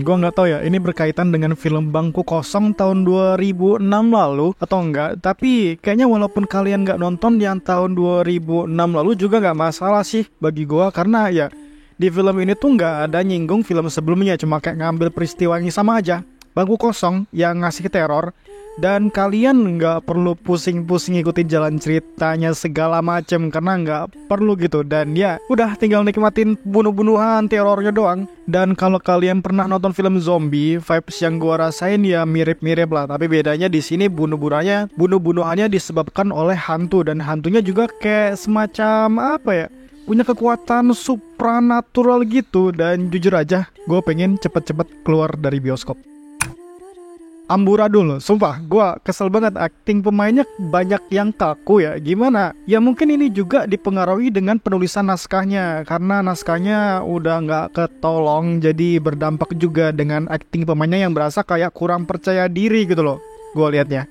Gua nggak tahu ya, ini berkaitan dengan film Bangku Kosong tahun 2006 lalu atau enggak. Tapi kayaknya walaupun kalian nggak nonton yang tahun 2006 lalu juga nggak masalah sih bagi gua. Karena ya di film ini tuh nggak ada nyinggung film sebelumnya, cuma kayak ngambil peristiwa yang sama aja. Bangku Kosong yang ngasih teror, dan kalian nggak perlu pusing-pusing ikutin jalan ceritanya segala macem karena nggak perlu gitu. Dan ya udah tinggal nikmatin bunuh-bunuhan terornya doang. Dan kalau kalian pernah nonton film zombie, vibes yang gua rasain ya mirip-mirip lah. Tapi bedanya di sini bunuh-bunuhannya disebabkan oleh hantu, dan hantunya juga kayak semacam apa ya, punya kekuatan supranatural gitu. Dan jujur aja, gue pengen cepet-cepet keluar dari bioskop. Amburadul, sumpah gue kesel banget, akting pemainnya banyak yang kaku ya. Gimana? Ya mungkin ini juga dipengaruhi dengan penulisan naskahnya, karena naskahnya udah nggak ketolong, jadi berdampak juga dengan akting pemainnya yang berasa kayak kurang percaya diri gitu loh, gue liatnya.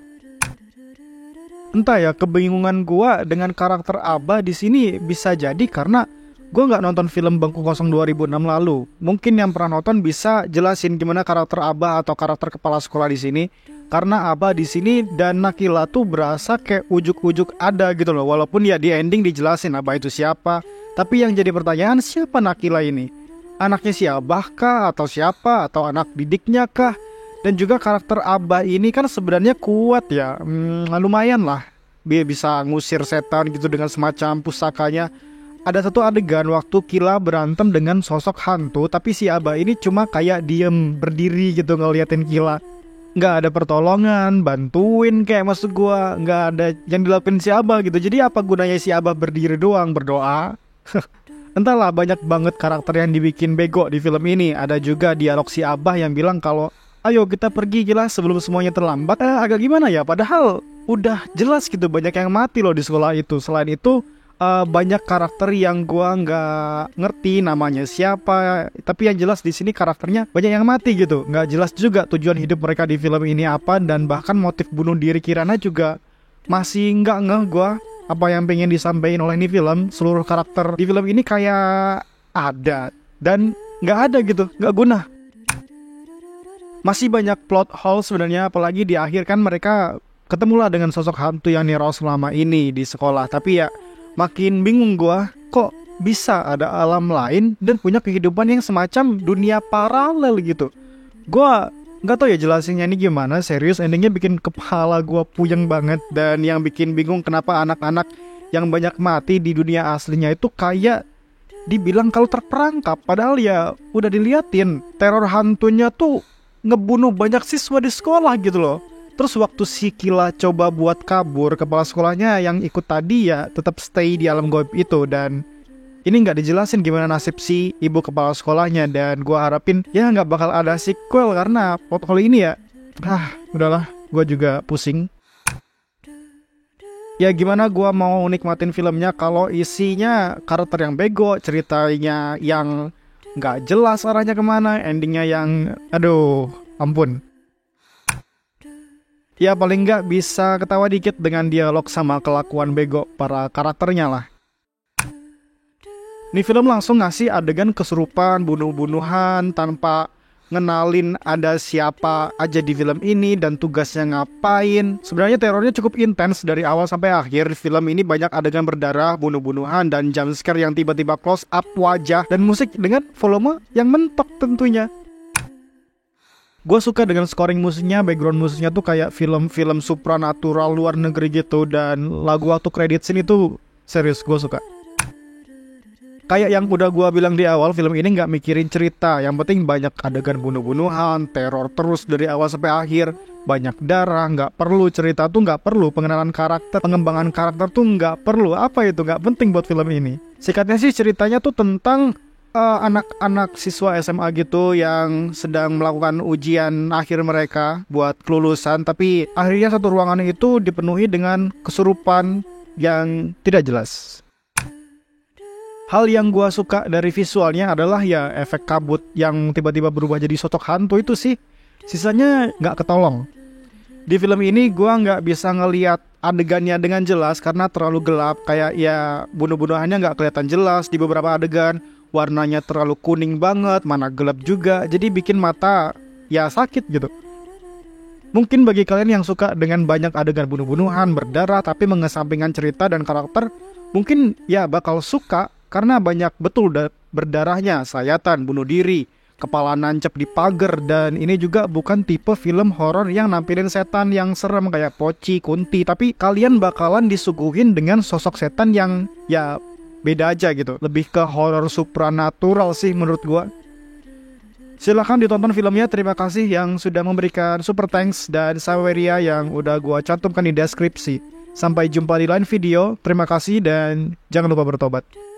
Entah ya, kebingungan gue dengan karakter Aba di sini bisa jadi karena gue nggak nonton film Bangku Kosong 2006 lalu. Mungkin yang pernah nonton bisa jelasin gimana karakter Aba atau karakter kepala sekolah di sini. Karena Aba di sini dan Nakila tuh berasa kayak ujuk-ujuk ada gitu loh. Walaupun ya di ending dijelasin Aba itu siapa. Tapi yang jadi pertanyaan, siapa Nakila ini? Anaknya si Abah kah? Atau siapa? Atau anak didiknya kah? Dan juga karakter Aba ini kan sebenarnya kuat ya. Lumayan lah. Dia bisa ngusir setan gitu dengan semacam pusakanya. Ada satu adegan waktu Kila berantem dengan sosok hantu, tapi si Aba ini cuma kayak diem berdiri gitu ngeliatin Kila. Nggak ada pertolongan, bantuin kayak maksud gua, nggak ada yang dilakuin si Aba gitu. Jadi apa gunanya si Aba berdiri doang berdoa? Entahlah, banyak banget karakter yang dibikin bego di film ini. Ada juga dialog si Abah yang bilang kalau ayo kita pergi Kila sebelum semuanya terlambat. Agak gimana ya, padahal udah jelas gitu banyak yang mati loh di sekolah itu. Selain itu banyak karakter yang gua nggak ngerti namanya siapa, tapi yang jelas di sini karakternya banyak yang mati gitu. Nggak jelas juga tujuan hidup mereka di film ini apa, dan bahkan motif bunuh diri Kirana juga masih nggak ngeh gua apa yang pengen disampaikan oleh ini film. Seluruh karakter di film ini kayak ada dan nggak ada gitu, nggak guna. Masih banyak plot hole sebenarnya, apalagi di akhir kan mereka ketemulah dengan sosok hantu yang Nero selama ini di sekolah. Tapi ya makin bingung gua, kok bisa ada alam lain dan punya kehidupan yang semacam dunia paralel gitu. Gua nggak tahu ya jelasinnya ini gimana. Serius, endingnya bikin kepala gua puyeng banget. Dan yang bikin bingung kenapa anak-anak yang banyak mati di dunia aslinya itu kayak dibilang kalau terperangkap. Padahal ya udah diliatin teror hantunya tuh ngebunuh banyak siswa di sekolah gitu loh. Terus waktu si Kila coba buat kabur, kepala sekolahnya yang ikut tadi ya tetap stay di alam gaib itu. Dan ini nggak dijelasin gimana nasib si ibu kepala sekolahnya. Dan gua harapin ya nggak bakal ada sequel karena plot hole ini ya udahlah, gua juga pusing. Ya gimana gua mau nikmatin filmnya kalau isinya karakter yang bego, ceritanya yang nggak jelas arahnya kemana, endingnya yang aduh ampun. Ya paling nggak bisa ketawa dikit dengan dialog sama kelakuan bego para karakternya lah. Ini film langsung ngasih adegan kesurupan, bunuh-bunuhan tanpa ngenalin ada siapa aja di film ini dan tugasnya ngapain. Sebenarnya terornya cukup intens dari awal sampai akhir. Film ini banyak adegan berdarah, bunuh-bunuhan, dan jump scare yang tiba-tiba close up wajah, dan musik dengan volume yang mentok tentunya. Gue suka dengan scoring musiknya, background musiknya tuh kayak film-film supranatural luar negeri gitu. Dan lagu waktu credit scene itu serius gue suka. Kayak yang udah gue bilang di awal, film ini gak mikirin cerita. Yang penting banyak adegan bunuh-bunuhan, teror terus dari awal sampai akhir. Banyak darah, gak perlu cerita tuh, gak perlu pengenalan karakter, pengembangan karakter tuh gak perlu. Apa itu, gak penting buat film ini. Singkatnya sih ceritanya tuh tentang anak-anak siswa SMA gitu yang sedang melakukan ujian akhir mereka buat kelulusan. Tapi akhirnya satu ruangan itu dipenuhi dengan kesurupan yang tidak jelas. Hal yang gua suka dari visualnya adalah ya efek kabut yang tiba-tiba berubah jadi sosok hantu itu sih. Sisanya gak ketolong. Di film ini gua gak bisa ngeliat adegannya dengan jelas karena terlalu gelap. Kayak ya bunuh-bunuhannya gak kelihatan jelas di beberapa adegan. warnanya terlalu kuning banget, mana gelap juga, jadi bikin mata ya sakit gitu. Mungkin bagi kalian yang suka dengan banyak adegan bunuh-bunuhan, berdarah, tapi mengesampingkan cerita dan karakter, mungkin ya bakal suka karena banyak betul berdarahnya, sayatan, bunuh diri, kepala nancep di pagar. Dan ini juga bukan tipe film horor yang nampilin setan yang serem kayak Poci, Kunti, tapi kalian bakalan disuguhin dengan sosok setan yang ya beda aja gitu, lebih ke horor supranatural sih menurut gua. Silahkan ditonton filmnya. Terima kasih yang sudah memberikan super thanks dan Saweria yang udah gua cantumkan di deskripsi. Sampai jumpa di lain video. Terima kasih dan jangan lupa bertobat.